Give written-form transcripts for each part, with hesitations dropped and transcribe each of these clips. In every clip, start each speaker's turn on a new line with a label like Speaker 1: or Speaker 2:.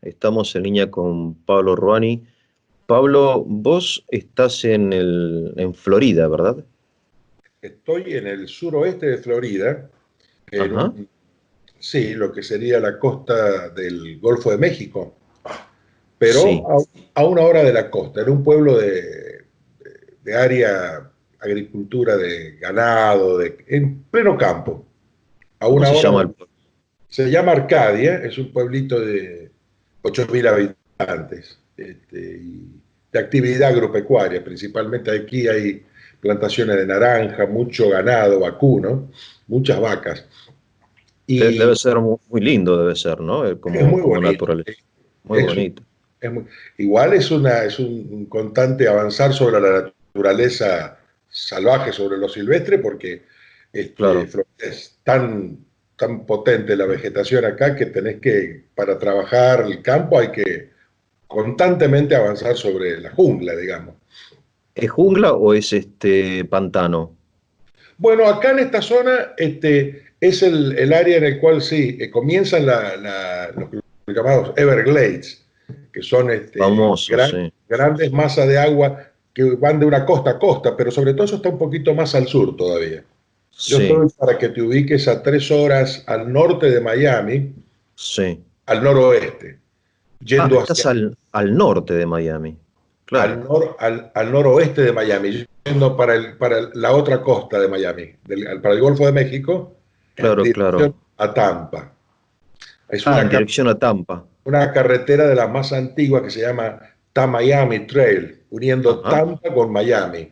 Speaker 1: Estamos en línea con Pablo Ruani. Pablo, vos estás en Florida, ¿verdad?
Speaker 2: Estoy en el suroeste de Florida, en
Speaker 1: Ajá.
Speaker 2: sí, lo que sería la costa del Golfo de México, pero
Speaker 1: Sí.
Speaker 2: a una hora de la costa, en un pueblo de área agricultura de ganado, en pleno campo, a
Speaker 1: ¿Cómo
Speaker 2: una
Speaker 1: se
Speaker 2: hora.
Speaker 1: llama el pueblo?
Speaker 2: Se llama Arcadia, es un pueblito de 8.000 habitantes, y de actividad agropecuaria. Principalmente aquí hay plantaciones de naranja, mucho ganado vacuno, muchas vacas.
Speaker 1: Debe
Speaker 2: Y
Speaker 1: ser muy lindo, debe ser, ¿no?
Speaker 2: es
Speaker 1: Como,
Speaker 2: muy
Speaker 1: como
Speaker 2: bonito.
Speaker 1: naturaleza. Muy
Speaker 2: Es,
Speaker 1: bonito.
Speaker 2: es muy- igual es un constante avanzar sobre la naturaleza salvaje, sobre lo silvestre, porque
Speaker 1: Claro.
Speaker 2: Es tan potente la vegetación acá que para trabajar el campo hay que constantemente avanzar sobre la jungla, digamos.
Speaker 1: ¿Es jungla o es pantano?
Speaker 2: Bueno, acá en esta zona es el área en el cual sí, comienzan los llamados Everglades, que son
Speaker 1: Famoso, sí.
Speaker 2: grandes masas de agua que van de una costa a costa, pero sobre todo eso está un poquito más al sur todavía. Yo
Speaker 1: Sí,
Speaker 2: estoy para que te ubiques a 3 horas al norte de Miami,
Speaker 1: sí.
Speaker 2: al noroeste,
Speaker 1: Ah,
Speaker 2: yendo
Speaker 1: estás al norte de Miami. Claro,
Speaker 2: al noroeste de Miami, yendo para la otra costa de Miami, para el Golfo de México, en
Speaker 1: claro,
Speaker 2: dirección
Speaker 1: claro.
Speaker 2: a Tampa. Es
Speaker 1: Ah, en dirección a Tampa.
Speaker 2: una carretera de las más antiguas que se llama Miami Trail, uniendo
Speaker 1: Ajá.
Speaker 2: Tampa con Miami.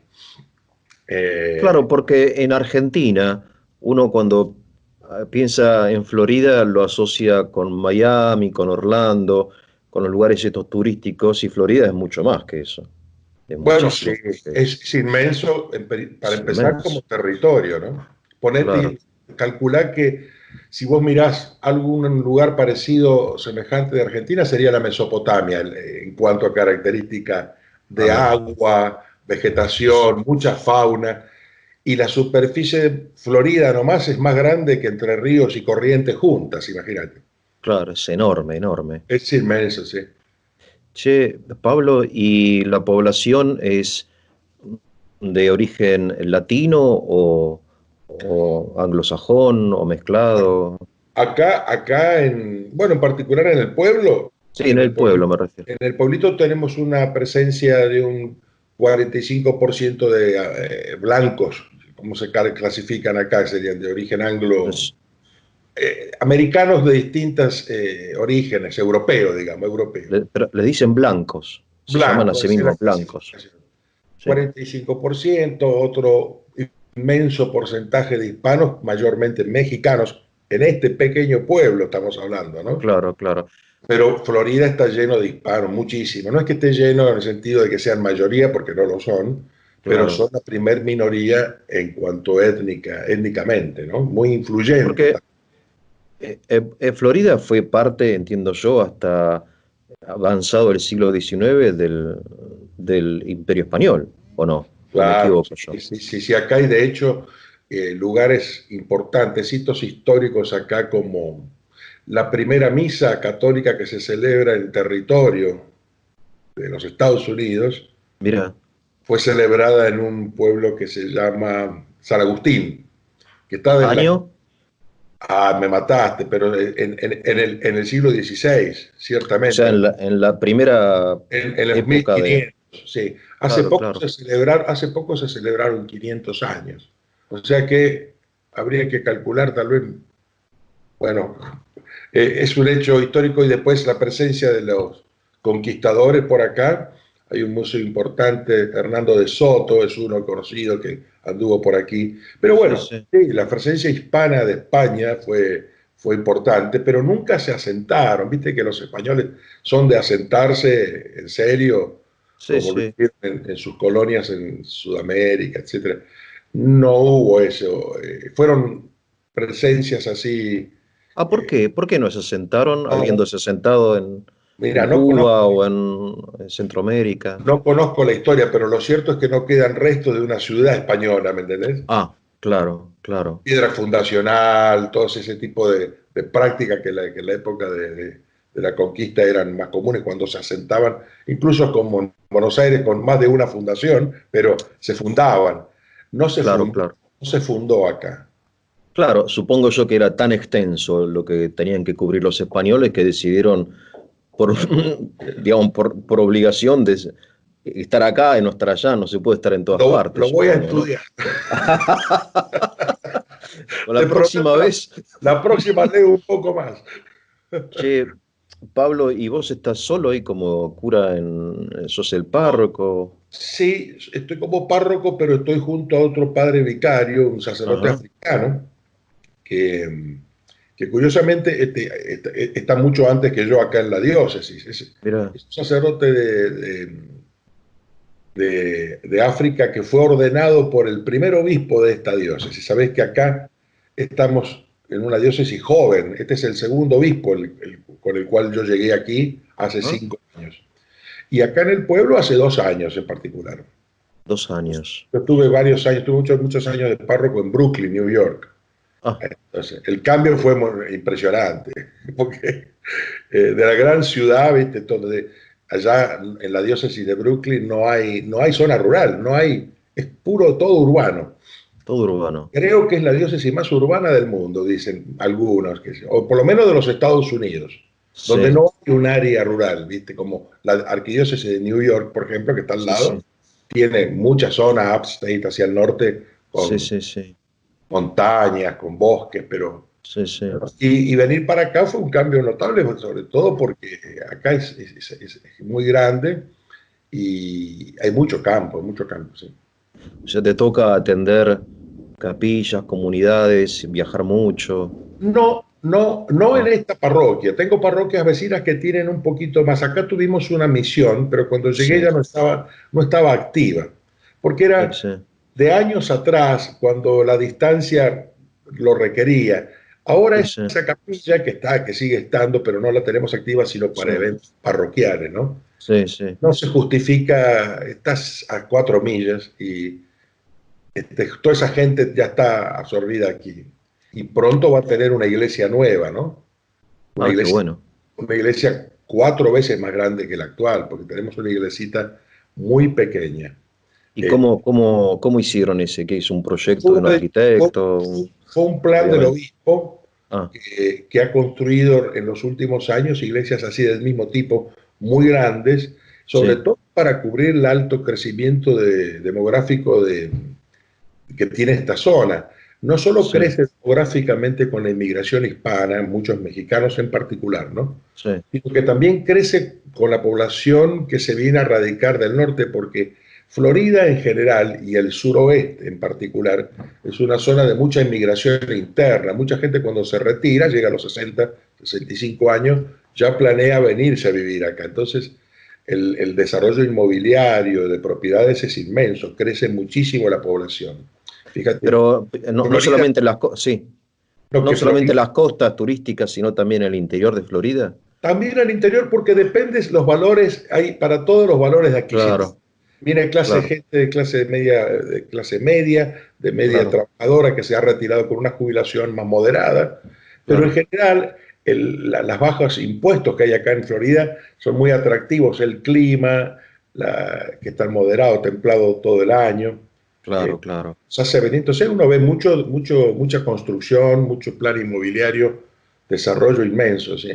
Speaker 2: Eh,
Speaker 1: Claro, porque en Argentina uno cuando piensa en Florida lo asocia con Miami, con Orlando, con los lugares estos turísticos, y Florida es mucho más que eso, es
Speaker 2: bueno, sí,
Speaker 1: muchísimo más que eso.
Speaker 2: es inmenso para
Speaker 1: Es
Speaker 2: empezar como
Speaker 1: inmenso,
Speaker 2: territorio, ¿no?
Speaker 1: claro.
Speaker 2: Ponete, calcular que si vos mirás algún lugar parecido, semejante de Argentina, sería la Mesopotamia, en cuanto a características de
Speaker 1: Ajá,
Speaker 2: agua, vegetación, mucha fauna, y la superficie de Florida nomás es más grande que Entre Ríos y Corrientes juntas, imagínate.
Speaker 1: claro, es enorme, enorme.
Speaker 2: Es inmenso, sí.
Speaker 1: Che, Pablo, ¿y la población es de origen latino o anglosajón o mezclado?
Speaker 2: Bueno, en particular en el pueblo,
Speaker 1: Sí, en
Speaker 2: en el
Speaker 1: el pueblo
Speaker 2: pueblito,
Speaker 1: me refiero.
Speaker 2: en el pueblito tenemos una presencia de un 45% de blancos, como se clasifican acá, serían de origen anglo,
Speaker 1: Es-
Speaker 2: americanos de distintos orígenes, europeos, digamos, europeos.
Speaker 1: pero le dicen blancos, se llaman a
Speaker 2: Blanco,
Speaker 1: sí
Speaker 2: esa es la
Speaker 1: mismos blancos.
Speaker 2: clasificación.
Speaker 1: Sí,
Speaker 2: 45%, otro inmenso porcentaje de hispanos, mayormente mexicanos, en este pequeño pueblo estamos hablando, ¿no?
Speaker 1: claro, claro,
Speaker 2: Pero Florida está lleno de hispanos, muchísimo. No es que esté lleno en el sentido de que sean mayoría, porque no lo son, pero
Speaker 1: claro.
Speaker 2: son la primer minoría en cuanto étnicamente, ¿no? Muy influyente.
Speaker 1: Porque Florida fue parte, entiendo yo, hasta avanzado el siglo XIX del Imperio Español, ¿o no? ¿O me
Speaker 2: Claro,
Speaker 1: equivoco yo?
Speaker 2: sí, sí, sí, sí, acá hay de hecho lugares importantes, hitos históricos acá como la primera misa católica que se celebra en territorio de los Estados Unidos
Speaker 1: Mira,
Speaker 2: fue celebrada en un pueblo que se llama San Agustín, que está en la...
Speaker 1: año,
Speaker 2: Ah, me mataste, pero en el siglo XVI,
Speaker 1: o sea,
Speaker 2: ciertamente,
Speaker 1: en la primera
Speaker 2: en los
Speaker 1: época de...
Speaker 2: 1500, sí.
Speaker 1: Claro, claro.
Speaker 2: Hace poco se celebraron 500 años. O sea que habría que calcular tal vez, bueno, es un hecho histórico y después la presencia de los conquistadores por acá. Hay un museo importante, Hernando de Soto es uno conocido que anduvo por aquí. Pero
Speaker 1: Sí,
Speaker 2: bueno,
Speaker 1: sí.
Speaker 2: sí, la presencia hispana de España fue importante, pero nunca se asentaron. Viste que los españoles son de asentarse en serio,
Speaker 1: Sí,
Speaker 2: como lo
Speaker 1: sí.
Speaker 2: hicieron en sus colonias en Sudamérica, etcétera. No hubo eso. Fueron presencias así.
Speaker 1: Ah, ¿por qué? ¿Por qué no se asentaron
Speaker 2: No,
Speaker 1: habiéndose asentado
Speaker 2: mira,
Speaker 1: en Cuba o en Centroamérica?
Speaker 2: no conozco la historia, pero lo cierto es que no quedan restos de una ciudad española, ¿me entendés?
Speaker 1: Ah, claro, claro.
Speaker 2: Piedra fundacional, todo ese tipo de práctica que en la época de de la conquista eran más comunes cuando se asentaban, incluso como en Buenos Aires con más de una fundación, pero se fundaban. No se
Speaker 1: Claro,
Speaker 2: fundó,
Speaker 1: claro.
Speaker 2: no se fundó acá.
Speaker 1: Claro, supongo yo que era tan extenso lo que tenían que cubrir los españoles que decidieron, por, digamos, por obligación de estar acá y no estar allá, no se puede estar en todas
Speaker 2: Lo
Speaker 1: partes,
Speaker 2: voy a
Speaker 1: supongo, ¿no?
Speaker 2: estudiar.
Speaker 1: O
Speaker 2: Te
Speaker 1: la próxima
Speaker 2: prometo,
Speaker 1: vez,
Speaker 2: la próxima leo un poco más.
Speaker 1: che, Pablo, ¿y vos estás solo ahí como cura sos el párroco?
Speaker 2: Sí, estoy como párroco, pero estoy junto a otro padre vicario, un sacerdote
Speaker 1: Ajá,
Speaker 2: africano, que, que curiosamente está mucho antes que yo acá en la diócesis.
Speaker 1: mira,
Speaker 2: Es un sacerdote de África que fue ordenado por el primer obispo de esta diócesis. Sabés que acá estamos en una diócesis joven. Este es el segundo obispo con el cual yo llegué aquí hace
Speaker 1: ¿ah?
Speaker 2: 5 años. Y acá en el pueblo hace 2 años en particular.
Speaker 1: 2 años.
Speaker 2: Yo tuve varios años, tuve muchos años de párroco en Brooklyn, New York.
Speaker 1: Ah,
Speaker 2: Entonces, el cambio fue impresionante, porque de la gran ciudad, ¿viste? Donde allá en la diócesis de Brooklyn no hay zona rural, es puro todo urbano.
Speaker 1: todo urbano.
Speaker 2: Creo que es la diócesis más urbana del mundo, dicen algunos, o por lo menos de los Estados Unidos, donde
Speaker 1: Sí,
Speaker 2: no hay un área rural, ¿viste? Como la arquidiócesis de New York, por ejemplo, que está al
Speaker 1: sí,
Speaker 2: lado,
Speaker 1: sí,
Speaker 2: tiene mucha zona upstate hacia el norte,
Speaker 1: sí,
Speaker 2: con
Speaker 1: sí, sí,
Speaker 2: montañas, con bosques, pero
Speaker 1: sí, sí.
Speaker 2: y venir para acá fue un cambio notable, sobre todo porque acá es muy grande y hay mucho campo, sí.
Speaker 1: O sea, te toca atender capillas, comunidades, viajar mucho.
Speaker 2: No, no, no en
Speaker 1: Ah,
Speaker 2: esta parroquia. Tengo parroquias vecinas que tienen un poquito más. Acá tuvimos una misión, pero cuando llegué
Speaker 1: sí,
Speaker 2: ya no estaba activa, porque
Speaker 1: sí,
Speaker 2: era
Speaker 1: sí,
Speaker 2: de años atrás, cuando la distancia lo requería. Ahora
Speaker 1: sí, sí,
Speaker 2: esa capilla que sigue estando, pero no la tenemos activa sino para
Speaker 1: sí,
Speaker 2: eventos parroquiales, ¿no?
Speaker 1: sí, sí.
Speaker 2: No se justifica, estás a 4 millas y toda esa gente ya está absorbida aquí. Y pronto va a tener una iglesia nueva, ¿no? Una
Speaker 1: Ah, qué
Speaker 2: iglesia,
Speaker 1: bueno.
Speaker 2: una iglesia 4 veces más grande que la actual, porque tenemos una iglesita muy pequeña.
Speaker 1: ¿Y
Speaker 2: Eh,
Speaker 1: cómo hicieron ese? ¿Qué hizo? ¿Un proyecto
Speaker 2: fue,
Speaker 1: de un
Speaker 2: una- fue-
Speaker 1: arquitecto?
Speaker 2: fue un plan del
Speaker 1: Obviamente.
Speaker 2: obispo
Speaker 1: Ah,
Speaker 2: que ha construido en los últimos años iglesias así del mismo tipo, muy grandes, sobre
Speaker 1: sí,
Speaker 2: todo para cubrir el alto crecimiento demográfico que tiene esta zona. No solo
Speaker 1: sí,
Speaker 2: crece demográficamente con la inmigración hispana, muchos mexicanos en particular, ¿no?
Speaker 1: sí,
Speaker 2: Sino que también crece con la población que se viene a radicar del norte, porque Florida en general y el suroeste en particular es una zona de mucha inmigración interna. Mucha gente cuando se retira, llega a los 60, 65 años, ya planea venirse a vivir acá. Entonces, el desarrollo inmobiliario de propiedades es inmenso, crece muchísimo la población. Fíjate,
Speaker 1: pero no
Speaker 2: Florida,
Speaker 1: solamente sí,
Speaker 2: lo
Speaker 1: no
Speaker 2: que
Speaker 1: solamente
Speaker 2: Florida
Speaker 1: las costas turísticas, sino también el interior de Florida.
Speaker 2: también al interior, porque depende los valores, hay para todos los valores de adquisición.
Speaker 1: Claro,
Speaker 2: Viene
Speaker 1: claro,
Speaker 2: gente de media
Speaker 1: claro,
Speaker 2: trabajadora que se ha retirado con una jubilación más moderada, pero en
Speaker 1: claro.
Speaker 2: general las bajos impuestos que hay acá en Florida son muy atractivos, el clima, que está moderado, templado todo el año.
Speaker 1: Claro, claro.
Speaker 2: Se hace venir, entonces uno ve mucha construcción, mucho plan inmobiliario, desarrollo inmenso, ¿sí?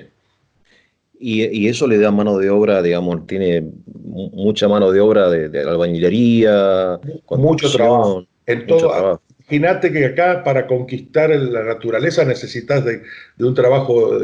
Speaker 1: Y eso le da mano de obra, digamos, tiene mucha mano de obra de albañilería,
Speaker 2: Mucho trabajo.
Speaker 1: construcción,
Speaker 2: En
Speaker 1: mucho
Speaker 2: todo,
Speaker 1: trabajo.
Speaker 2: imagínate que acá para conquistar la naturaleza necesitas de un trabajo,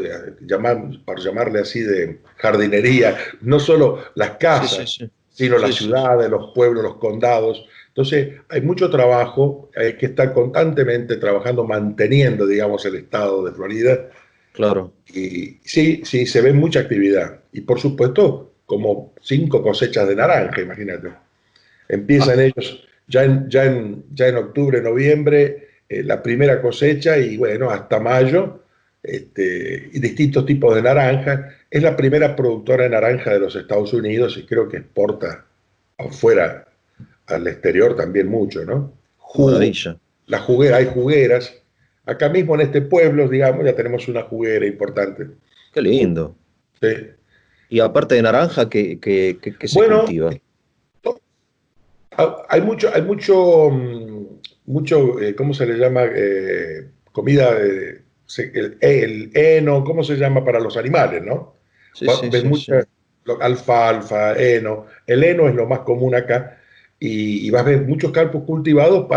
Speaker 2: para llamarle así, de jardinería, no solo las
Speaker 1: Sí, sí,
Speaker 2: casas,
Speaker 1: sí.
Speaker 2: sino
Speaker 1: Sí,
Speaker 2: las
Speaker 1: sí, sí.
Speaker 2: ciudades, los pueblos, los condados. Entonces, hay mucho trabajo, hay que estar constantemente trabajando, manteniendo, digamos, el estado de Florida.
Speaker 1: Claro.
Speaker 2: Y sí, sí, se ve mucha actividad. Y por supuesto, como 5 cosechas de naranja, imagínate.
Speaker 1: Ah,
Speaker 2: Empiezan ellos ya en octubre, noviembre, la primera cosecha y bueno, hasta mayo, y distintos tipos de naranja. Es la primera productora de naranja de los Estados Unidos y creo que exporta afuera, al exterior también mucho, ¿no?
Speaker 1: qué
Speaker 2: Jugo,
Speaker 1: maravilla.
Speaker 2: hay jugueras. Acá mismo en este pueblo, digamos, ya tenemos una juguera importante.
Speaker 1: Qué lindo.
Speaker 2: Sí.
Speaker 1: Y aparte de naranja, ¿qué se
Speaker 2: Bueno,
Speaker 1: cultiva?
Speaker 2: hay mucho, ¿cómo se le llama? Comida, el heno, ¿cómo se llama para los animales, no?
Speaker 1: Sí, sí,
Speaker 2: Ves
Speaker 1: sí,
Speaker 2: mucha
Speaker 1: sí.
Speaker 2: alfalfa, heno. El heno es lo más común acá y vas a ver muchos campos cultivados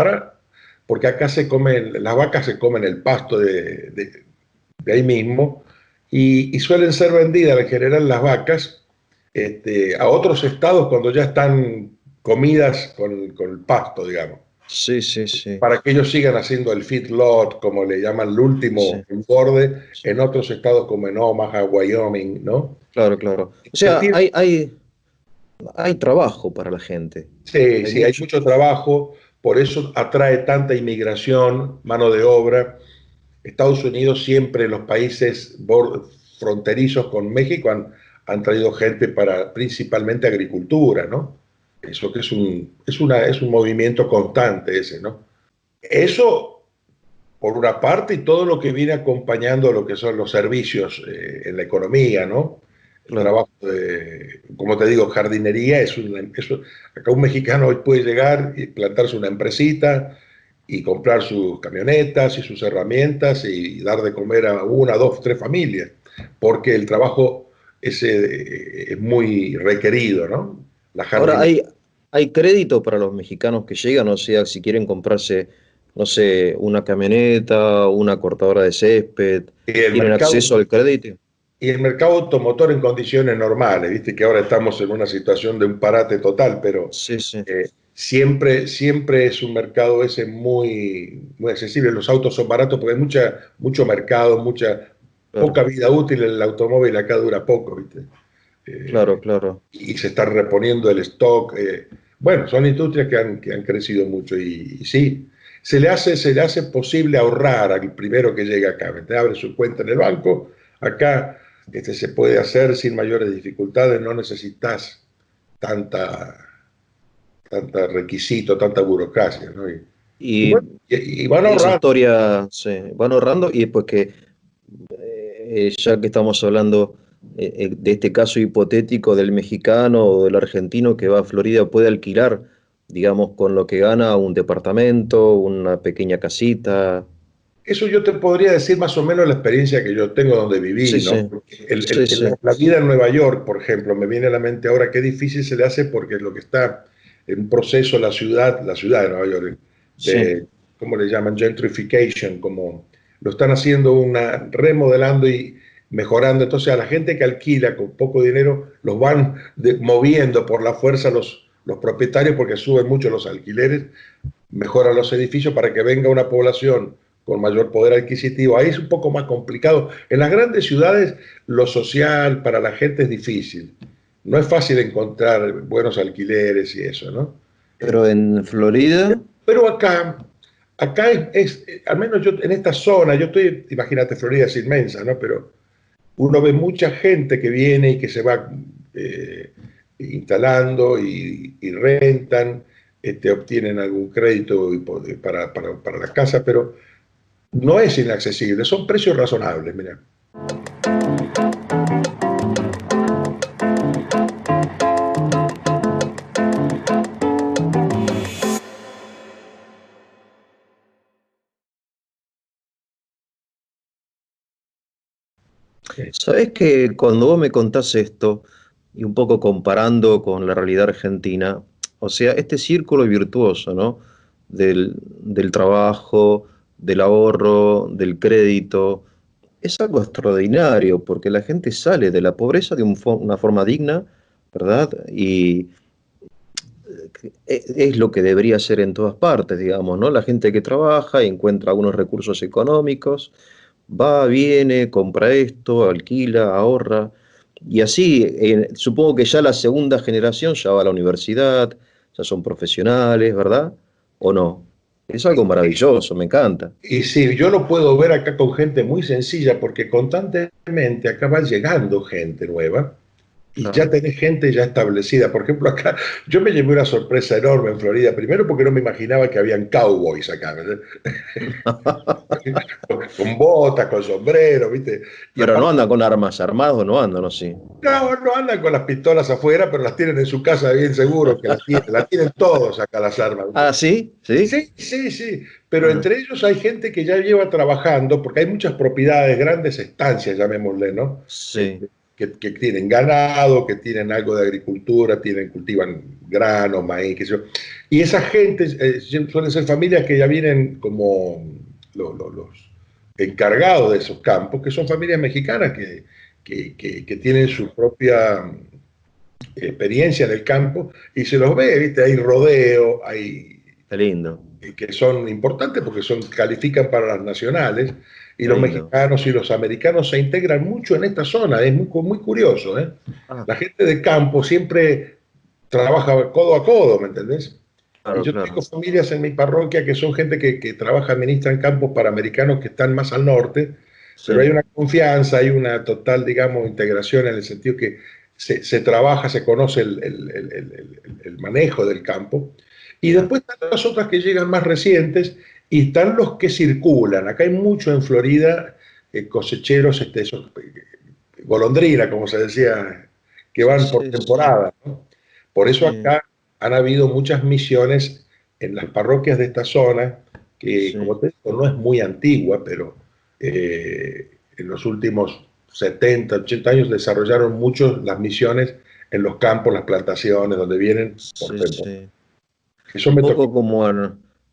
Speaker 2: porque acá las vacas se comen el pasto de ahí mismo y suelen ser vendidas en general las vacas a otros estados cuando ya están comidas con el pasto, digamos,
Speaker 1: Sí, sí, sí,
Speaker 2: para que ellos sigan haciendo el feedlot, como le llaman, el último
Speaker 1: sí,
Speaker 2: engorde,
Speaker 1: sí.
Speaker 2: en otros estados como en Omaha, Wyoming, ¿no?
Speaker 1: Claro, claro. O
Speaker 2: Se
Speaker 1: sea,
Speaker 2: tiene-
Speaker 1: hay trabajo para la gente.
Speaker 2: sí,
Speaker 1: Hay
Speaker 2: sí, hay
Speaker 1: mucho.
Speaker 2: mucho trabajo, por eso atrae tanta inmigración, mano de obra. Estados Unidos siempre, los países fronterizos con México han traído gente para principalmente agricultura, ¿no? Eso que es un movimiento constante ese, ¿no? Eso, por una parte, y todo lo que viene acompañando lo que son los servicios en la economía, ¿no? El
Speaker 1: Claro.
Speaker 2: trabajo como te digo, jardinería, acá un mexicano hoy puede llegar y plantarse una empresita y comprar sus camionetas y sus herramientas y dar de comer a una, dos, tres familias, porque el trabajo ese es muy requerido, ¿no? La
Speaker 1: Ahora
Speaker 2: jardinería.
Speaker 1: hay crédito para los mexicanos que llegan, o sea, si quieren comprarse, no sé, una camioneta, una cortadora de césped,
Speaker 2: Y el
Speaker 1: ¿tienen
Speaker 2: mercado
Speaker 1: acceso al crédito?
Speaker 2: Y el mercado automotor en condiciones normales, viste que ahora estamos en una situación de un parate total, pero
Speaker 1: Sí, sí,
Speaker 2: siempre es un mercado ese muy accesible. Los autos son baratos porque hay mucho mercado,
Speaker 1: claro,
Speaker 2: poca vida útil. El automóvil acá dura poco, viste.
Speaker 1: claro,
Speaker 2: Eh,
Speaker 1: claro.
Speaker 2: y se está reponiendo el stock. Bueno, son industrias que han crecido mucho y sí, se le hace posible ahorrar al primero que llega acá. Te abre su cuenta en el banco, acá se puede hacer sin mayores dificultades, no necesitas tanta, tanta requisito, tanta burocracia, ¿no? Y
Speaker 1: Y
Speaker 2: bueno, y van
Speaker 1: esa
Speaker 2: ahorrando.
Speaker 1: historia se van ahorrando y después que, ya que estamos hablando de este caso hipotético del mexicano o del argentino que va a Florida, puede alquilar, digamos, con lo que gana un departamento, una pequeña casita.
Speaker 2: Eso yo te podría decir más o menos la experiencia que yo tengo donde
Speaker 1: Sí,
Speaker 2: viví, ¿no?
Speaker 1: sí,
Speaker 2: Porque
Speaker 1: sí, sí,
Speaker 2: la vida en Nueva York, por ejemplo, me viene a la mente ahora qué difícil se le hace porque lo que está en proceso la ciudad de Nueva York,
Speaker 1: sí.
Speaker 2: de, ¿cómo le llaman? Gentrification, como lo están haciendo remodelando y mejorando. Entonces a la gente que alquila con poco dinero los van moviendo por la fuerza los propietarios porque suben mucho los alquileres, mejoran los edificios para que venga una población con mayor poder adquisitivo. Ahí es un poco más complicado. En las grandes ciudades lo social para la gente es difícil. No es fácil encontrar buenos alquileres y eso, ¿no?
Speaker 1: Pero en Florida,
Speaker 2: Pero acá al menos yo en esta zona, imagínate, Florida es inmensa, ¿no? Pero uno ve mucha gente que viene y que se va instalando y rentan, obtienen algún crédito para la casa, pero no es inaccesible, son precios razonables, mira.
Speaker 1: ¿sabés que cuando vos me contás esto, y un poco comparando con la realidad argentina, o sea, este círculo virtuoso, ¿no? Del trabajo, del ahorro, del crédito, es algo extraordinario, porque la gente sale de la pobreza de una forma digna, ¿verdad? Y es lo que debería ser en todas partes, digamos, ¿no? La gente que trabaja encuentra algunos recursos económicos, va, viene, compra esto, alquila, ahorra, y así, supongo que ya la segunda generación ya va a la universidad, ya son profesionales, ¿verdad? ¿O no? Es algo maravilloso, me encanta.
Speaker 2: Y sí, yo lo puedo ver acá con gente muy sencilla, porque constantemente acá va llegando gente nueva, y ya tenés gente ya establecida. Por ejemplo, acá yo me llevé una sorpresa enorme en Florida, primero porque no me imaginaba que habían cowboys acá, ¿verdad? Con botas, con sombrero, ¿viste? Y
Speaker 1: Pero no
Speaker 2: aparte,
Speaker 1: andan con armas armados, no andan, ¿no? Sí.
Speaker 2: no andan con las pistolas afuera, pero las tienen en su casa bien seguro, que las tienen todos acá las armas,
Speaker 1: Ah,
Speaker 2: ¿viste?
Speaker 1: sí, sí.
Speaker 2: Sí, pero
Speaker 1: Ah,
Speaker 2: entre ellos hay gente que ya lleva trabajando, porque hay muchas propiedades, grandes estancias, llamémosle, ¿no?
Speaker 1: sí,
Speaker 2: Que tienen ganado, que tienen algo de agricultura, cultivan granos, maíz, qué sé yo. Y esa gente suelen ser familias que ya vienen como los encargados de esos campos, que son familias mexicanas que tienen su propia experiencia en el campo y se los ve, ¿viste? Hay rodeo, hay
Speaker 1: qué lindo,
Speaker 2: que son importantes porque califican para las nacionales, y
Speaker 1: qué
Speaker 2: los
Speaker 1: lindo.
Speaker 2: mexicanos y los americanos se integran mucho en esta zona, es muy curioso, ¿eh?
Speaker 1: Ah,
Speaker 2: La gente de campo siempre trabaja codo a codo, ¿me entendés? Y
Speaker 1: claro,
Speaker 2: yo tengo
Speaker 1: claro.
Speaker 2: familias en mi parroquia que son gente que trabaja, administra en campos para americanos que están más al norte, pero hay
Speaker 1: Sí,
Speaker 2: una confianza, hay una total, digamos, integración en el sentido que se trabaja, se conoce el manejo del campo. Y
Speaker 1: ya.
Speaker 2: después están las otras que llegan más recientes y están los que circulan. Acá hay mucho en Florida cosecheros, esos, golondrina, como se decía, que
Speaker 1: Sí,
Speaker 2: van por
Speaker 1: sí, sí,
Speaker 2: temporada, ¿no? Por eso
Speaker 1: sí,
Speaker 2: acá han habido muchas misiones en las parroquias de esta zona, que como
Speaker 1: sí.
Speaker 2: te digo, no es muy antigua, pero en los últimos 70, 80 años desarrollaron mucho las misiones en los campos, las plantaciones, donde vienen por
Speaker 1: Sí,
Speaker 2: temporada.
Speaker 1: sí.
Speaker 2: Eso
Speaker 1: Un
Speaker 2: me tocó.
Speaker 1: poco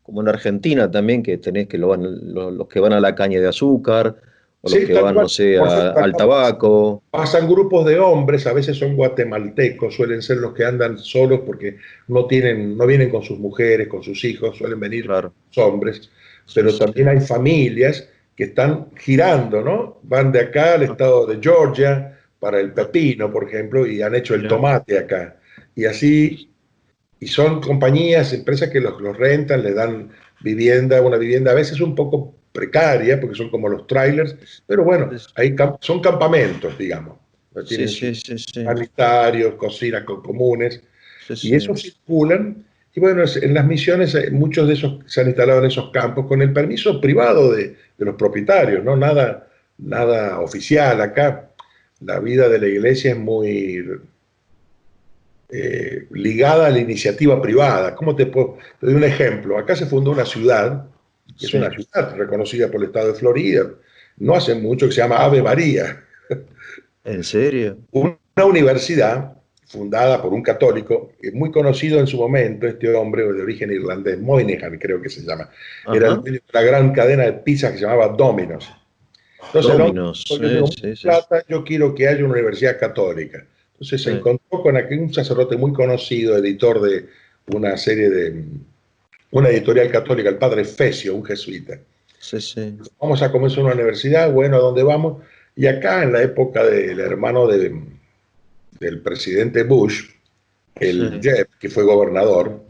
Speaker 1: como en Argentina también, que tenés que los que van a la caña de azúcar, o los
Speaker 2: Sí,
Speaker 1: que
Speaker 2: tal
Speaker 1: van,
Speaker 2: cual.
Speaker 1: no sé,
Speaker 2: Por suerte
Speaker 1: al
Speaker 2: acá
Speaker 1: tabaco.
Speaker 2: pasan grupos de hombres, a veces son guatemaltecos, suelen ser los que andan solos porque no vienen con sus mujeres, con sus hijos, suelen venir
Speaker 1: Claro.
Speaker 2: hombres,
Speaker 1: Sí,
Speaker 2: pero
Speaker 1: sí.
Speaker 2: también hay familias que están girando, ¿no? Van de acá al
Speaker 1: Ah,
Speaker 2: estado de Georgia para el
Speaker 1: ah,
Speaker 2: pepino, por ejemplo, y han hecho el
Speaker 1: mira.
Speaker 2: tomate acá. Y así, y son compañías, empresas que los rentan, les dan vivienda, una vivienda a veces un poco precaria, porque son como los trailers, pero bueno, son campamentos, digamos.
Speaker 1: Sí,
Speaker 2: Tienen sus
Speaker 1: sí, sí, sí.
Speaker 2: sanitarios, cocinas comunes,
Speaker 1: Sí,
Speaker 2: y
Speaker 1: sí.
Speaker 2: esos circulan. Y bueno, en las misiones muchos de esos se han instalado en esos campos con el permiso privado de los propietarios, ¿no? Nada oficial acá. La vida de la iglesia es muy ligada a la iniciativa privada. Te doy un ejemplo. Acá se fundó una ciudad, que es una
Speaker 1: Sí.
Speaker 2: ciudad reconocida por el estado de Florida, no hace mucho, que se llama Ave María,
Speaker 1: ¿En serio?
Speaker 2: una universidad fundada por un católico, muy conocido en su momento, este hombre de origen irlandés, Moynihan creo que se llama, era el
Speaker 1: Ajá.
Speaker 2: dueño de una gran cadena de pizzas que se llamaba Domino's. Entonces el hombre
Speaker 1: Dominos.
Speaker 2: dijo, yo tengo mucha
Speaker 1: Sí, sí.
Speaker 2: plata, yo quiero que haya una universidad católica. Entonces se
Speaker 1: Sí,
Speaker 2: encontró con aquel, un sacerdote muy conocido, editor de una serie de, una editorial católica, el padre Fesio, un jesuita.
Speaker 1: sí, sí.
Speaker 2: Vamos a comenzar una universidad, bueno, ¿a dónde vamos? Y acá en la época del hermano del presidente Bush, el
Speaker 1: Sí.
Speaker 2: Jeb, que fue gobernador,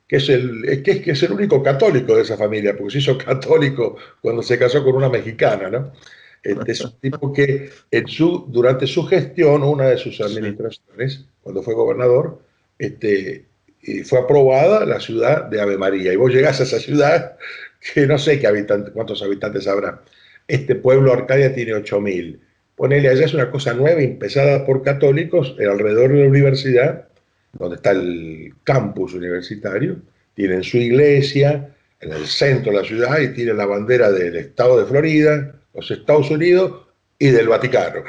Speaker 2: que es el único católico de esa familia, porque se hizo católico cuando se casó con una mexicana, ¿no? Es un tipo que durante su gestión, una de sus
Speaker 1: Sí.
Speaker 2: administraciones, cuando fue gobernador, fue aprobada la ciudad de Ave María. Y vos llegás a esa ciudad, que no sé cuántos habitantes habrá. Este pueblo, Arcadia, tiene 8.000. Ponele allá, es una cosa nueva, empezada por católicos, alrededor de la universidad, donde está el campus universitario, tienen su iglesia en el centro de la ciudad y tienen la bandera del estado de Florida, los Estados Unidos y del Vaticano.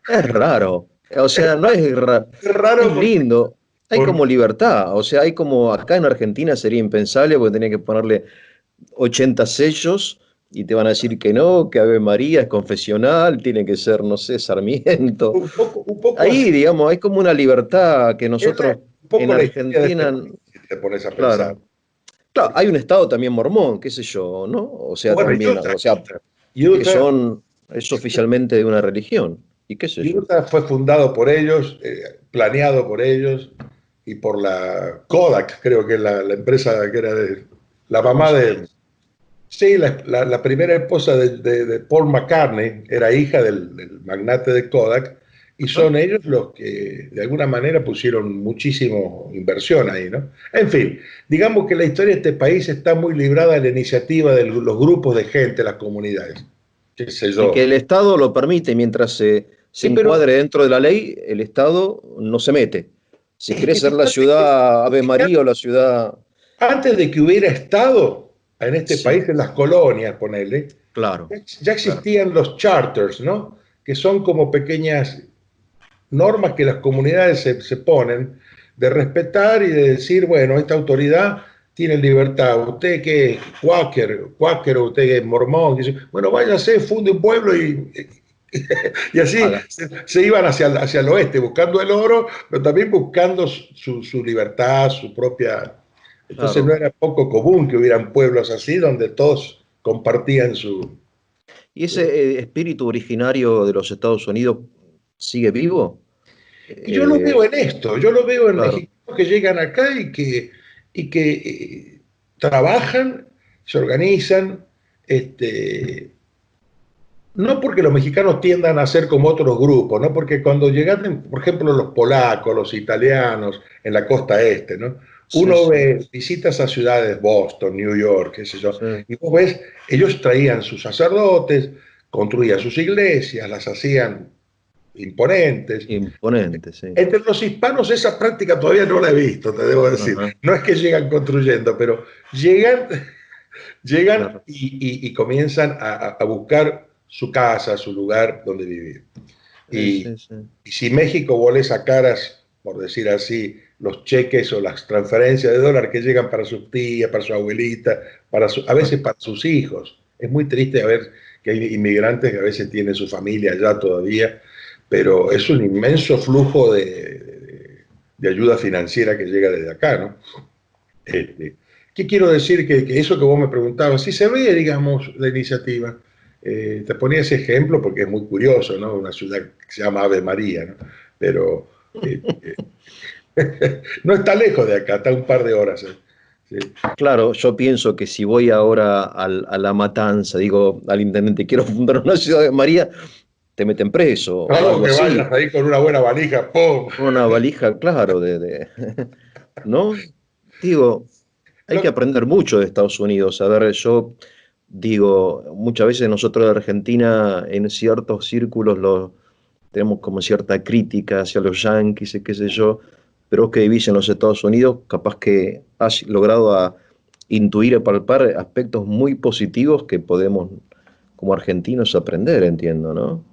Speaker 1: Es raro. O sea, no es raro.
Speaker 2: Es
Speaker 1: Es
Speaker 2: raro
Speaker 1: lindo. Hay
Speaker 2: porque
Speaker 1: como libertad. O sea, hay como acá en Argentina sería impensable porque tenía que ponerle 80 sellos y te van a decir que no, que Ave María es confesional, tiene que ser, no sé, Sarmiento.
Speaker 2: un poco así
Speaker 1: Ahí, digamos, hay como una libertad que
Speaker 2: es
Speaker 1: nosotros
Speaker 2: un
Speaker 1: en
Speaker 2: poco la historia de este
Speaker 1: Argentina,
Speaker 2: país, si te pones a pensar.
Speaker 1: claro. Claro, hay
Speaker 2: Porque,
Speaker 1: un estado también mormón, qué sé yo, ¿no? O sea,
Speaker 2: bueno,
Speaker 1: también, o sea, que
Speaker 2: Utah,
Speaker 1: es oficialmente de una religión, y qué sé yo.
Speaker 2: Utah fue fundado por ellos, planeado por ellos y por la Kodak, creo que la empresa que era de la mamá Sí, la primera esposa de Paul McCartney era hija del magnate de Kodak y
Speaker 1: Ajá.
Speaker 2: son ellos los que de alguna manera pusieron muchísimo inversión ahí, ¿no? En fin, digamos que la historia de este país está muy librada a la iniciativa de los grupos de gente, las comunidades, qué sé
Speaker 1: Y que
Speaker 2: yo.
Speaker 1: el Estado lo permite mientras se
Speaker 2: Sí, pero
Speaker 1: encuadre dentro de la ley, el Estado no se mete. Si
Speaker 2: es
Speaker 1: quiere
Speaker 2: que
Speaker 1: ser la
Speaker 2: fíjate que
Speaker 1: ciudad Ave María o la ciudad...
Speaker 2: antes de que hubiera Estado en este
Speaker 1: Sí,
Speaker 2: país, en las colonias, ponele,
Speaker 1: claro,
Speaker 2: ya
Speaker 1: claro.
Speaker 2: existían los charters, ¿no? Que son como pequeñas normas que las comunidades se ponen de respetar y de decir, bueno, esta autoridad tiene libertad, usted que es cuáquer, usted que es mormón, dice, bueno, váyase, funde un pueblo y así
Speaker 1: Haga,
Speaker 2: se iban hacia el oeste, buscando el oro, pero también buscando su libertad, su propia... Entonces no
Speaker 1: claro.
Speaker 2: era poco común que hubieran pueblos así donde todos compartían su...
Speaker 1: ¿Y ese espíritu originario de los Estados Unidos sigue vivo?
Speaker 2: Y yo lo veo
Speaker 1: Eh,
Speaker 2: en esto, yo lo veo en
Speaker 1: claro,
Speaker 2: mexicanos que llegan acá y que trabajan, se organizan, este, no porque los mexicanos tiendan a ser como otros grupos, ¿no? Porque cuando llegan, por ejemplo, los polacos, los italianos en la costa este, ¿no?
Speaker 1: sí,
Speaker 2: Uno
Speaker 1: sí,
Speaker 2: ve, visita esas ciudades, Boston, New York, qué sé yo,
Speaker 1: sí.
Speaker 2: y vos ves, ellos traían sus sacerdotes, construían sus iglesias, las hacían imponentes.
Speaker 1: Imponente, sí.
Speaker 2: Entre los hispanos esa práctica todavía no la he visto, te debo decir.
Speaker 1: Ajá,
Speaker 2: No es que llegan construyendo, pero llegan, llegan
Speaker 1: claro.
Speaker 2: y comienzan a buscar su casa, su lugar donde vivir. Y,
Speaker 1: Sí, sí.
Speaker 2: y si México vos le sacaras, por decir así, los cheques o las transferencias de dólar que llegan para sus tías, para su abuelita, a
Speaker 1: Ah,
Speaker 2: veces para sus hijos. Es muy triste ver que hay inmigrantes que a veces tienen su familia allá todavía, pero es un inmenso flujo de ayuda financiera que llega desde acá, ¿no? Este, ¿Qué quiero decir? Que eso que vos me preguntabas, si se ve, digamos, la iniciativa, te ponía ese ejemplo porque es muy curioso, ¿no? Una ciudad que se llama Ave María, ¿no? Pero eh, no está lejos de acá, está a un par de horas. Sí.
Speaker 1: claro, yo pienso que si voy ahora a La Matanza, digo al intendente, quiero fundar una ciudad de María, te meten preso o
Speaker 2: No,
Speaker 1: algo
Speaker 2: que
Speaker 1: así.
Speaker 2: vayas ahí con una buena valija, ¡pum!
Speaker 1: Una valija, claro, ¿no? Digo, hay que
Speaker 2: Lo-
Speaker 1: aprender mucho de Estados Unidos. A ver, yo digo, muchas veces nosotros de Argentina en ciertos círculos tenemos como cierta crítica hacia los yanquis y qué sé yo, pero vos que vivís en los Estados Unidos, capaz que has logrado intuir y palpar aspectos muy positivos que podemos como argentinos aprender, entiendo, ¿no?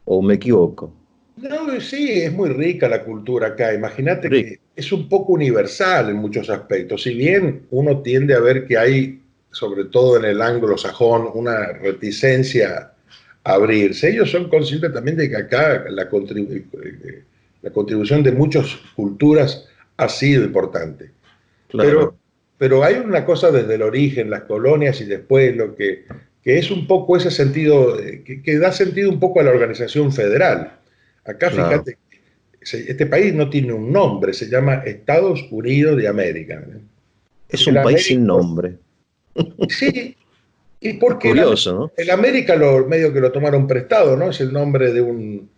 Speaker 1: ¿O me equivoco?
Speaker 2: no, sí, es muy rica la cultura acá. Imagínate
Speaker 1: Rick,
Speaker 2: que es un poco universal en muchos aspectos. Si bien uno tiende a ver que hay, sobre todo en el anglosajón, una reticencia a abrirse, ellos son conscientes también de que acá la contribución de muchas culturas ha sido importante. Pero,
Speaker 1: claro,
Speaker 2: pero hay una cosa desde el origen, las colonias y después que es un poco ese sentido, que da sentido un poco a la organización federal. Acá,
Speaker 1: claro.
Speaker 2: fíjate, este país no tiene un nombre, se llama Estados Unidos de América, ¿no?
Speaker 1: Es
Speaker 2: El
Speaker 1: un país
Speaker 2: América,
Speaker 1: sin nombre.
Speaker 2: sí, y
Speaker 1: Es
Speaker 2: porque
Speaker 1: curioso, ¿no?
Speaker 2: el América medio que lo tomaron prestado, ¿no? Es el nombre de un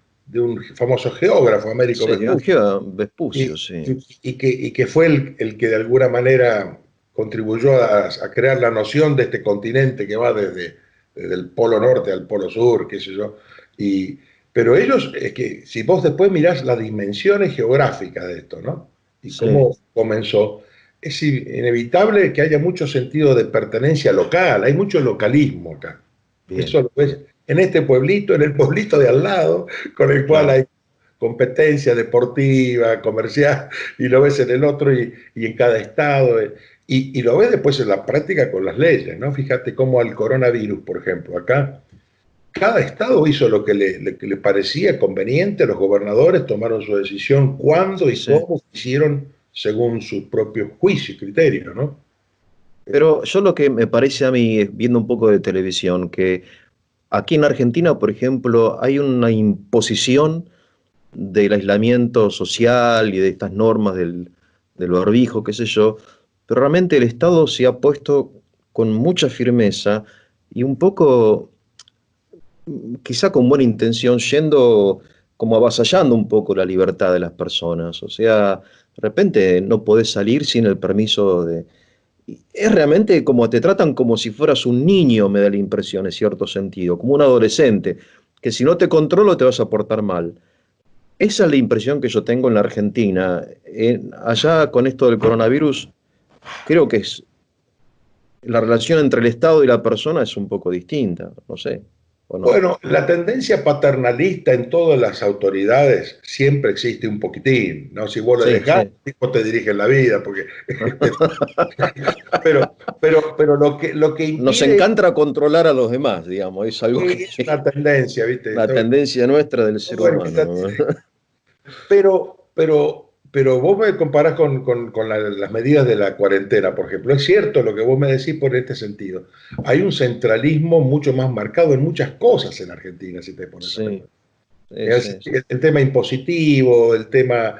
Speaker 2: famoso geógrafo, Américo
Speaker 1: Sí,
Speaker 2: Vespucci.
Speaker 1: Vespucio, sí.
Speaker 2: Y que fue el que de alguna manera contribuyó a crear la noción de este continente que va desde el polo norte al polo sur, qué sé yo. Y, pero ellos, es que si vos después mirás las dimensiones geográficas de esto, ¿no? Y
Speaker 1: Sí,
Speaker 2: cómo comenzó, es inevitable que haya mucho sentido de pertenencia local, hay mucho localismo acá.
Speaker 1: bien,
Speaker 2: Eso lo ves en este pueblito, en el pueblito de al lado, con el cual
Speaker 1: claro.
Speaker 2: hay competencia deportiva, comercial, y lo ves en el otro y en cada estado. Y lo ves después en la práctica con las leyes, ¿no? Fíjate cómo al coronavirus, por ejemplo, acá cada estado hizo lo que le parecía conveniente, los gobernadores tomaron su decisión cuándo y
Speaker 1: Sí.
Speaker 2: cómo hicieron según sus propios juicios y criterios, ¿no?
Speaker 1: Pero yo lo que me parece a mí, viendo un poco de televisión, que aquí en Argentina, por ejemplo, hay una imposición del aislamiento social y de estas normas del barbijo, qué sé yo, pero realmente el Estado se ha puesto con mucha firmeza y un poco, quizá con buena intención, yendo como avasallando un poco la libertad de las personas. O sea, de repente no podés salir sin el permiso de... Es realmente como te tratan como si fueras un niño, me da la impresión, en cierto sentido, como un adolescente, que si no te controlo te vas a portar mal. Esa es la impresión que yo tengo en la Argentina. Allá con esto del coronavirus, creo que la relación entre el Estado y la persona es un poco distinta, no sé, o no.
Speaker 2: Bueno, la tendencia paternalista en todas las autoridades siempre existe un poquitín, ¿no? Si vos lo
Speaker 1: Sí,
Speaker 2: dejás,
Speaker 1: sí.
Speaker 2: el tipo te dirige la vida, porque, pero lo que
Speaker 1: Nos
Speaker 2: impide
Speaker 1: encanta controlar a los demás, digamos, es algo que
Speaker 2: es una tendencia, ¿viste?
Speaker 1: la tendencia nuestra del ser
Speaker 2: Todo el que está
Speaker 1: humano, ¿no?
Speaker 2: pero vos me comparás con las medidas de la cuarentena, por ejemplo. Es cierto lo que vos me decís por este sentido. Hay un centralismo mucho más marcado en muchas cosas en Argentina, si te pones a
Speaker 1: Sí,
Speaker 2: pensar.
Speaker 1: sí, sí, sí.
Speaker 2: El tema impositivo, el tema,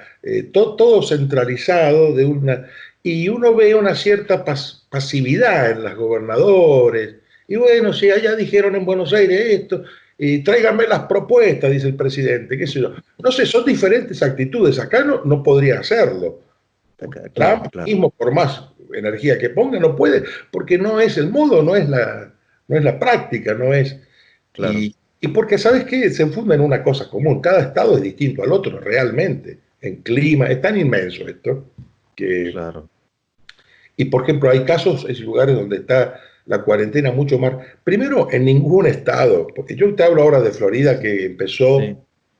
Speaker 2: todo centralizado de una... Y uno ve una cierta pasividad en los gobernadores. Y bueno, si allá dijeron en Buenos Aires esto, y tráiganme las propuestas, dice el presidente, qué sé yo. No sé, son diferentes actitudes. Acá no podría hacerlo.
Speaker 1: Claro,
Speaker 2: Trump
Speaker 1: claro,
Speaker 2: mismo, por más energía que ponga, no puede, porque no es el modo, no es la práctica, no es...
Speaker 1: claro,
Speaker 2: Y porque, ¿sabes qué? Se funda en una cosa común. Cada estado es distinto al otro, realmente. En clima, es tan inmenso esto que...
Speaker 1: claro.
Speaker 2: Y, por ejemplo, hay casos, hay lugares donde está la cuarentena mucho más... Primero, en ningún estado, porque yo te hablo ahora de Florida, que
Speaker 1: Sí,
Speaker 2: empezó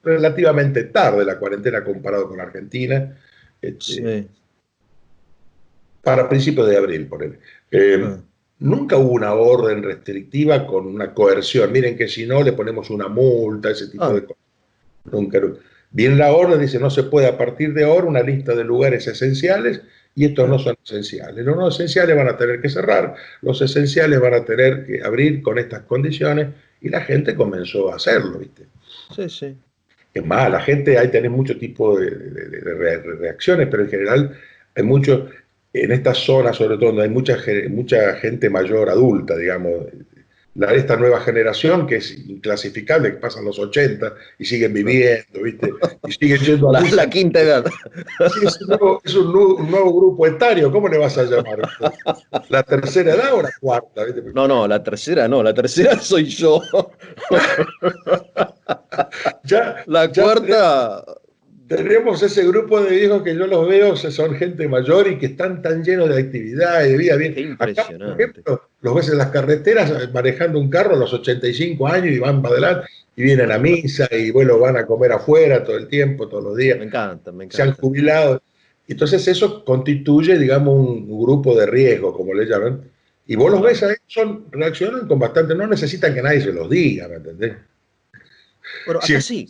Speaker 2: relativamente tarde la cuarentena comparado con Argentina, este,
Speaker 1: sí.
Speaker 2: para principios de abril, por él. Eh,
Speaker 1: Ah,
Speaker 2: Nunca hubo una orden restrictiva con una coerción. Miren que si no, le ponemos una multa, ese tipo
Speaker 1: ah,
Speaker 2: de cosas. Nunca. Bien, la orden dice, no se puede a partir de ahora una lista de lugares esenciales y estos no
Speaker 1: ah,
Speaker 2: son esenciales. Los no esenciales van a tener que cerrar, los esenciales van a tener que abrir con estas condiciones y la gente comenzó a hacerlo, ¿viste?
Speaker 1: sí, sí.
Speaker 2: Es más, la gente, ahí tenés mucho tipo de reacciones, pero en general hay mucho, en estas zonas sobre todo, donde hay mucha gente mayor, adulta, digamos, esta nueva generación que es inclasificable, que pasan los 80 y siguen
Speaker 1: Claro.
Speaker 2: viviendo, ¿viste? Y siguen yendo a
Speaker 1: La
Speaker 2: misa.
Speaker 1: quinta edad.
Speaker 2: Sí, es un nuevo grupo etario, ¿cómo le vas a llamar? ¿La tercera edad o la cuarta? ¿Viste?
Speaker 1: No, no, la tercera no, la tercera soy yo.
Speaker 2: Ya,
Speaker 1: La
Speaker 2: ya
Speaker 1: cuarta,
Speaker 2: tenemos ese grupo de viejos que yo los veo, son gente mayor y que están tan llenos de actividad y de vida bien.
Speaker 1: qué
Speaker 2: Acá, por
Speaker 1: impresionante.
Speaker 2: ejemplo, los ves en las carreteras manejando un carro a los 85 años y van para adelante y vienen a misa y bueno, van a comer afuera todo el tiempo, todos los días,
Speaker 1: Me encanta, me
Speaker 2: se han
Speaker 1: encanta.
Speaker 2: jubilado. Entonces eso constituye, digamos, un grupo de riesgo, como le llaman. Y vos los ves
Speaker 1: Claro.
Speaker 2: ahí, reaccionan con bastante, no necesitan que nadie se los diga, ¿me entendés?
Speaker 1: Bueno,
Speaker 2: Si,
Speaker 1: acá sí,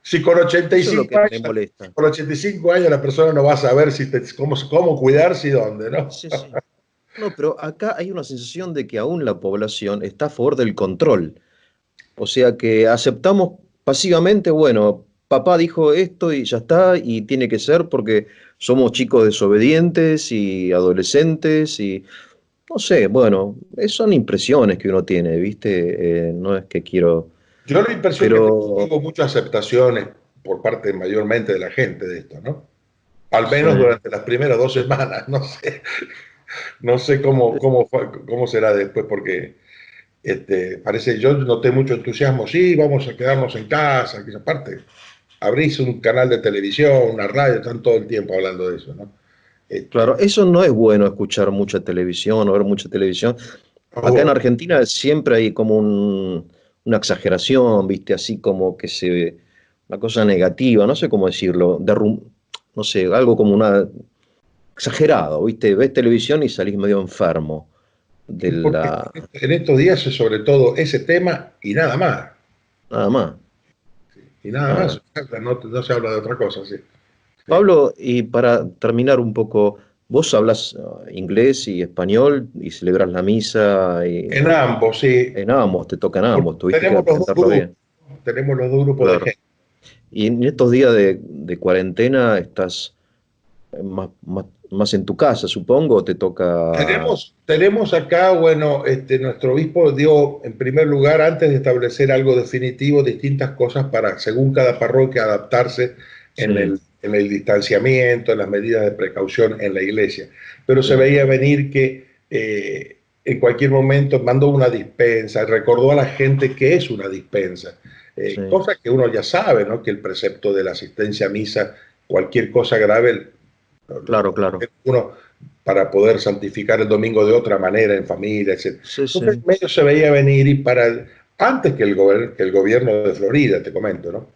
Speaker 2: si con
Speaker 1: eso es lo
Speaker 2: 85
Speaker 1: que
Speaker 2: años,
Speaker 1: me molesta.
Speaker 2: con 85 años la persona no va a saber cómo cuidarse y dónde, ¿no?
Speaker 1: Sí, sí. No, pero acá hay una sensación de que aún la población está a favor del control. O sea que aceptamos pasivamente, bueno, papá dijo esto y ya está, y tiene que ser porque somos chicos desobedientes y adolescentes y no sé, bueno, son impresiones que uno tiene, ¿viste? No es que quiero,
Speaker 2: Yo la impresión que tengo es que
Speaker 1: pero
Speaker 2: hubo muchas aceptaciones por parte mayormente de la gente de esto, ¿no? Al menos
Speaker 1: sí,
Speaker 2: durante las primeras 2 semanas, no sé cómo será después, porque parece, yo noté mucho entusiasmo, sí, vamos a quedarnos en casa, que esa parte, abrís un canal de televisión, una radio, están todo el tiempo hablando de eso, ¿no?
Speaker 1: claro,
Speaker 2: Este,
Speaker 1: eso no es bueno escuchar mucha televisión o ver mucha televisión. Acá en
Speaker 2: oh,
Speaker 1: Argentina siempre hay como una exageración, ¿viste? Así como que una cosa negativa, no sé cómo decirlo, no sé, algo como una exagerado, ¿viste? Ves televisión y salís medio enfermo de
Speaker 2: porque
Speaker 1: la
Speaker 2: en estos días es sobre todo ese tema y nada más.
Speaker 1: nada más.
Speaker 2: Y nada más,
Speaker 1: Claro.
Speaker 2: no se habla de otra cosa, sí. Sí.
Speaker 1: Pablo, y para terminar un poco, vos hablas inglés y español y celebras la misa y
Speaker 2: En ambos, sí.
Speaker 1: en ambos, te tocan ambos, tuviste que
Speaker 2: Tenemos los dos
Speaker 1: aprenderlo
Speaker 2: grupos,
Speaker 1: bien.
Speaker 2: tenemos los dos grupos de
Speaker 1: Claro.
Speaker 2: gente.
Speaker 1: Y en estos días de cuarentena estás más más en tu casa, supongo, o te toca...
Speaker 2: Tenemos acá, bueno, nuestro obispo dio, en primer lugar, antes de establecer algo definitivo, distintas cosas para, según cada parroquia, adaptarse
Speaker 1: Sí,
Speaker 2: en el distanciamiento, en las medidas de precaución en la iglesia. Pero se
Speaker 1: sí,
Speaker 2: veía venir que en cualquier momento mandó una dispensa, recordó a la gente que es una dispensa,
Speaker 1: sí,
Speaker 2: cosa que uno ya sabe, ¿no? Que el precepto de la asistencia a misa, cualquier cosa grave,
Speaker 1: claro, claro.
Speaker 2: uno para poder santificar el domingo de otra manera en familia, etc.
Speaker 1: Sí,
Speaker 2: Entonces,
Speaker 1: sí,
Speaker 2: medio se veía venir y antes que el gobierno de Florida, te comento, ¿no?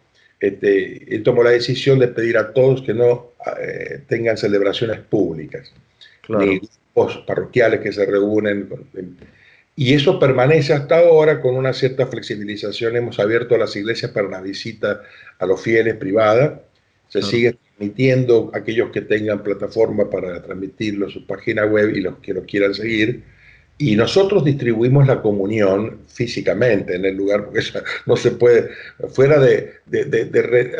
Speaker 2: Él tomó la decisión de pedir a todos que no tengan celebraciones públicas, ni
Speaker 1: claro.
Speaker 2: grupos parroquiales que se reúnen. Y eso permanece hasta ahora con una cierta flexibilización. Hemos abierto las iglesias para la visita a los fieles privada. Se
Speaker 1: Claro.
Speaker 2: sigue transmitiendo aquellos que tengan plataforma para transmitirlo en su página web y los que lo quieran seguir. Y nosotros distribuimos la comunión físicamente en el lugar, porque eso no se puede, fuera de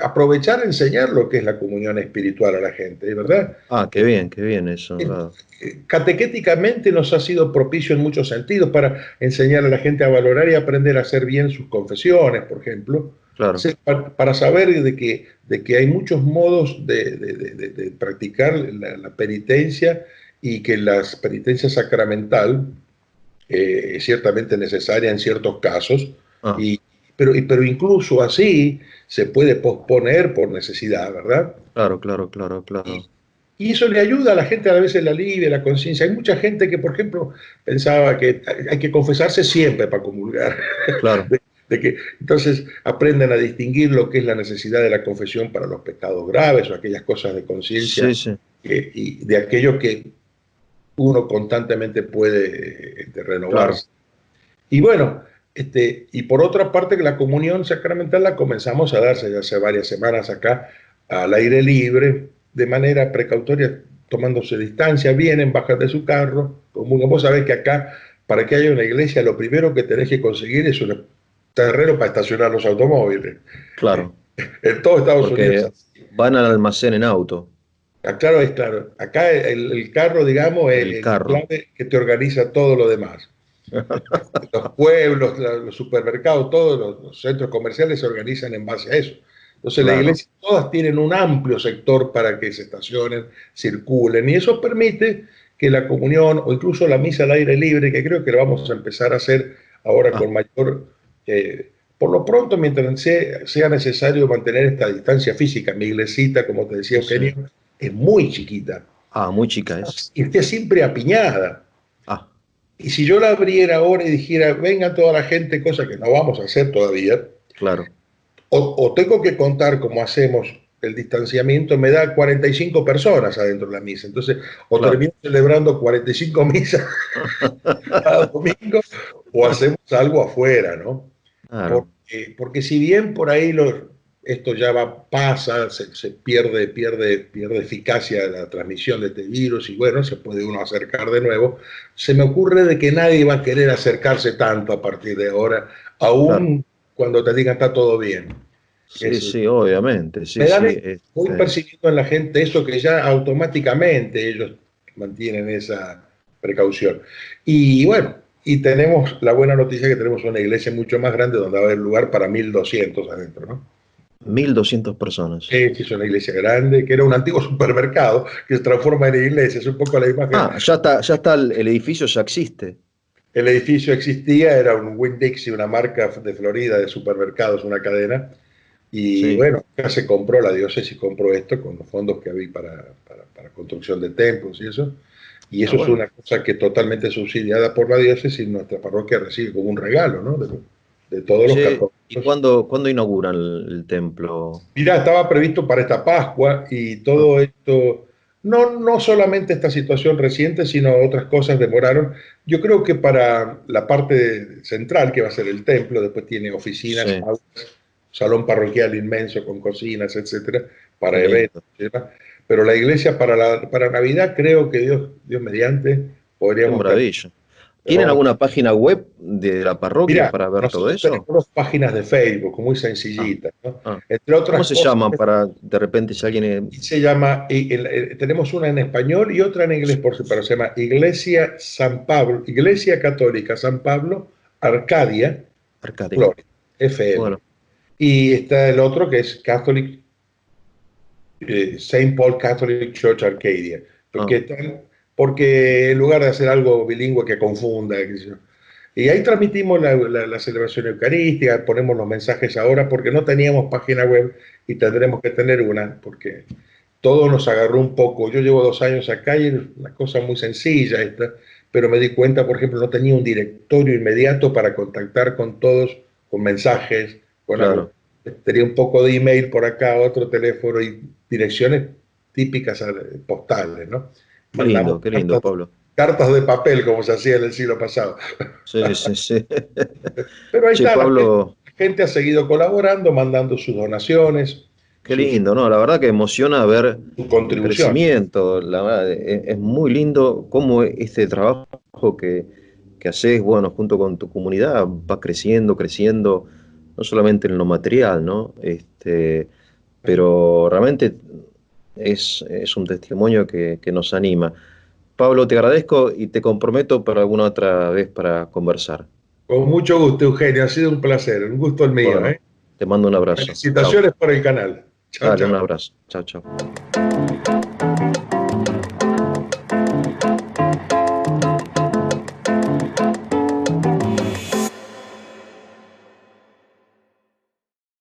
Speaker 2: aprovechar, enseñar lo que es la comunión espiritual a la gente, ¿verdad?
Speaker 1: Ah, qué bien eso. Ah,
Speaker 2: Catequéticamente nos ha sido propicio en muchos sentidos para enseñar a la gente a valorar y aprender a hacer bien sus confesiones, por ejemplo,
Speaker 1: claro.
Speaker 2: para saber de que hay muchos modos de practicar la penitencia y que la penitencia sacramental es ciertamente necesaria en ciertos casos,
Speaker 1: Ah,
Speaker 2: y, pero incluso así se puede posponer por necesidad, ¿verdad?
Speaker 1: claro, claro, claro,
Speaker 2: Y,
Speaker 1: claro.
Speaker 2: y eso le ayuda a la gente, a veces le alivia la conciencia. Hay mucha gente que, por ejemplo, pensaba que hay que confesarse siempre para comulgar.
Speaker 1: Claro.
Speaker 2: Entonces aprenden a distinguir lo que es la necesidad de la confesión para los pecados graves o aquellas cosas de conciencia
Speaker 1: Sí, sí.
Speaker 2: y de aquello que uno constantemente puede
Speaker 1: Claro.
Speaker 2: renovarse. Y bueno, y por otra parte, que la comunión sacramental la comenzamos a darse ya hace varias semanas acá al aire libre, de manera precautoria, tomándose distancia, vienen, bajan de su carro. Como vos sabés que acá, para que haya una iglesia, lo primero que tenés que conseguir es un terreno para estacionar los automóviles.
Speaker 1: Claro.
Speaker 2: En todo Estados Unidos.
Speaker 1: Porque van al almacén en auto,
Speaker 2: Claro, es claro. Acá el carro, digamos, es
Speaker 1: el
Speaker 2: el
Speaker 1: carro.
Speaker 2: clave que te organiza todo lo demás. Los pueblos, los supermercados, todos los centros comerciales se organizan en base a eso. Entonces la
Speaker 1: Claro.
Speaker 2: iglesia, todas tienen un amplio sector para que se estacionen, circulen, y eso permite que la comunión o incluso la misa al aire libre, que creo que lo vamos a empezar a hacer ahora
Speaker 1: Ah,
Speaker 2: con mayor, por lo pronto, mientras sea necesario mantener esta distancia física. Mi iglesita, como te decía
Speaker 1: sí.
Speaker 2: Eugenio, es muy chiquita
Speaker 1: Ah, muy chica es.
Speaker 2: y está siempre apiñada.
Speaker 1: Ah,
Speaker 2: Y si yo la abriera ahora y dijera, venga toda la gente, cosa que no vamos a hacer todavía,
Speaker 1: claro.
Speaker 2: o tengo que contar cómo hacemos el distanciamiento, me da 45 personas adentro de la misa. Entonces, o
Speaker 1: Claro.
Speaker 2: termino celebrando 45 misas cada domingo, o hacemos algo afuera, ¿no?
Speaker 1: Claro.
Speaker 2: Porque si bien por ahí esto ya pasa, se pierde eficacia de la transmisión de este virus y bueno, se puede uno acercar de nuevo, se me ocurre de que nadie va a querer acercarse tanto a partir de ahora,
Speaker 1: Claro.
Speaker 2: aún cuando te digan está todo bien.
Speaker 1: Sí,
Speaker 2: Es,
Speaker 1: sí, obviamente. Sí,
Speaker 2: me dan,
Speaker 1: sí.
Speaker 2: voy percibiendo en la gente eso que ya automáticamente ellos mantienen esa precaución. Y bueno, y tenemos la buena noticia que tenemos una iglesia mucho más grande donde va a haber lugar para 1.200 adentro, ¿no?
Speaker 1: 1200 personas.
Speaker 2: Es una iglesia grande, que era un antiguo supermercado que se transforma en iglesia, es un poco la imagen.
Speaker 1: Ah, ya está, el edificio ya existe.
Speaker 2: El edificio existía, era un Winn-Dixie, una marca de Florida de supermercados, una cadena, y
Speaker 1: Sí.
Speaker 2: bueno, acá se compró, la diócesis compró esto con los fondos que había para construcción de templos y
Speaker 1: Ah,
Speaker 2: eso es
Speaker 1: bueno.
Speaker 2: una cosa que totalmente subsidiada por la diócesis, nuestra parroquia recibe como un regalo, ¿no? De todos los
Speaker 1: Che, ¿y
Speaker 2: católicos.
Speaker 1: cuándo inauguran el templo?
Speaker 2: Mira, estaba previsto para esta Pascua y
Speaker 1: Ah,
Speaker 2: todo esto, no solamente esta situación reciente, sino otras cosas demoraron. Yo creo que para la parte central, que va a ser el templo, después tiene oficinas,
Speaker 1: sí,
Speaker 2: aulas, salón parroquial inmenso con cocinas, etcétera,
Speaker 1: qué
Speaker 2: para eventos,
Speaker 1: lindo.
Speaker 2: etcétera. Pero la iglesia para Navidad, creo que Dios mediante,
Speaker 1: Qué
Speaker 2: podríamos estar.
Speaker 1: maravilla. ¿Tienen alguna página web de la parroquia
Speaker 2: Mira,
Speaker 1: para ver todo
Speaker 2: nosotros
Speaker 1: eso?
Speaker 2: tenemos páginas de Facebook muy
Speaker 1: Ah,
Speaker 2: sencillitas, ¿no?
Speaker 1: ah.
Speaker 2: Entre
Speaker 1: ¿Cómo
Speaker 2: otras
Speaker 1: se
Speaker 2: cosas,
Speaker 1: llaman para de repente si alguien...
Speaker 2: se llama, tenemos una en español y otra en inglés por separado, se llama Iglesia San Pablo, Iglesia Católica San Pablo, Arcadia,
Speaker 1: Arcadia.
Speaker 2: Florida, FM.
Speaker 1: Bueno,
Speaker 2: Y está el otro que es Catholic, Saint Paul Catholic Church Arcadia,
Speaker 1: ah,
Speaker 2: porque en lugar de hacer algo bilingüe que confunda, qué sé yo. Y ahí transmitimos la celebración eucarística, ponemos los mensajes ahora porque no teníamos página web y tendremos que tener una, porque todo nos agarró un poco. Yo llevo 2 años acá y es una cosa muy sencilla esta, pero me di cuenta, por ejemplo, no tenía un directorio inmediato para contactar con todos, con mensajes, con algo.
Speaker 1: claro.
Speaker 2: Tenía un poco de email por acá, otro teléfono y direcciones típicas postales, ¿no? Mandamos
Speaker 1: Qué lindo, Pablo.
Speaker 2: cartas de papel como se hacía en el siglo pasado.
Speaker 1: Sí, sí, sí.
Speaker 2: Pero ahí
Speaker 1: Che,
Speaker 2: está,
Speaker 1: Pablo,
Speaker 2: la gente ha seguido colaborando, mandando sus donaciones,
Speaker 1: qué
Speaker 2: sus,
Speaker 1: lindo, ¿no? La verdad que emociona ver
Speaker 2: sus
Speaker 1: el
Speaker 2: contribuciones.
Speaker 1: crecimiento. La verdad, es muy lindo cómo este trabajo que haces, bueno, junto con tu comunidad, va creciendo, creciendo, no solamente en lo material, ¿no? Pero realmente es un testimonio que nos anima. Pablo, te agradezco y te comprometo para alguna otra vez para conversar.
Speaker 2: Con mucho gusto, Eugenio, ha sido un placer, un gusto el mío,
Speaker 1: Bueno,
Speaker 2: ¿eh?
Speaker 1: te mando un abrazo. Chao.
Speaker 2: Felicitaciones por el canal. Chao,
Speaker 1: Dale, un
Speaker 2: chao.
Speaker 1: abrazo. Chao, chao.